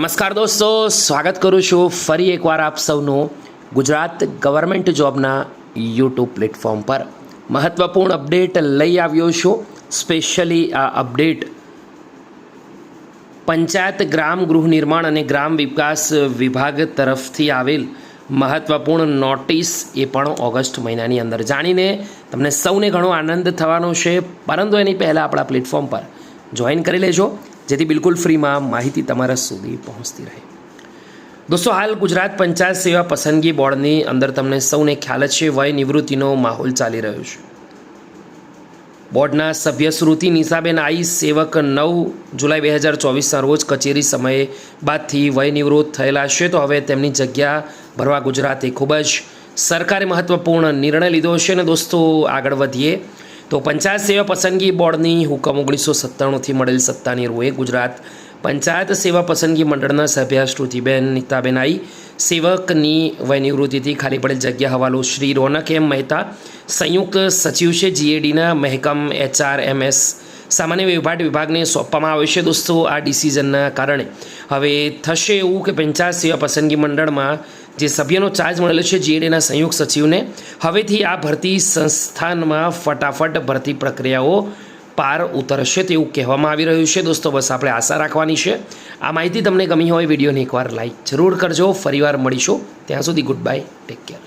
નમસ્કાર દોસ્તો, સ્વાગત કરું છું ફરી એકવાર આપ સૌનું ગુજરાત ગવર્મેન્ટ જોબના યુટ્યુબ પ્લેટફોર્મ પર મહત્ત્વપૂર્ણ અપડેટ લઈ આવ્યો છું. સ્પેશિયલી આ અપડેટ પંચાયત ગ્રામ ગૃહ નિર્માણ અને ગ્રામ વિકાસ વિભાગ તરફથી આવેલ મહત્ત્વપૂર્ણ નોટિસ એ પણ ઓગસ્ટ મહિનાની અંદર જાણીને તમને સૌને ઘણો આનંદ થવાનો છે. પરંતુ એની પહેલાં આપણા પ્લેટફોર્મ પર જોઈન કરી લેજો, જેથી બિલકુલ ફ્રીમાં માહિતી તમારા સુધી પહોંચતી રહે. દોસ્તો, હાલ ગુજરાત પંચાયત સેવા પસંદગી બોર્ડની અંદર તમને સૌને ખ્યાલ જ છે, વય નિવૃત્તિનો માહોલ ચાલી રહ્યો છે. બોર્ડના સભ્ય શ્રુતિ નિશાબેન આઈ સેવક 9 જુલાઈ 2024ના રોજ કચેરી સમયે બાદથી વય નિવૃત્ત થયેલા છે. તો હવે તેમની જગ્યા ભરવા ગુજરાતે ખૂબ જ સરકારે મહત્ત્વપૂર્ણ નિર્ણય લીધો છે. અને દોસ્તો, આગળ વધીએ તો પંચાયત સેવા પસંદગી બોર્ડની હુકમ 1997થી મળેલ સત્તાની રૂએ ગુજરાત પંચાયત સેવા પસંદગી મંડળના સભ્ય શ્રુતિબેન નીતાબેન આઈ સેવકની વયનિવૃત્તિથી ખાલી પડેલ જગ્યા હવાલો શ્રી રોનક એમ મહેતા સંયુક્ત સચિવ છે જીએડીના મહેકમ HRMS સામાન્ય વહીવટ વિભાગને સોંપવામાં આવ્યો છે. દોસ્તો, આ ડિસિઝનના કારણે હવે થશે એવું કે પંચાયત સેવા પસંદગી મંડળમાં જે સભ્યનો ચાર્જ મળેલો છે જીએડીના સંયુક્ત સચિવને, હવેથી આ ભરતી સંસ્થાનમાં ફટાફટ ભરતી પ્રક્રિયાઓ પાર ઉતરશે તેવું કહેવામાં આવી રહ્યું છે. દોસ્તો, બસ આપણે આશા રાખવાની છે. આ માહિતી તમને ગમી હોય વિડીયોને એકવાર લાઈક જરૂર કરજો. ફરીવાર મળીશું. ત્યાં સુધી ગુડ બાય, ટેક કેર.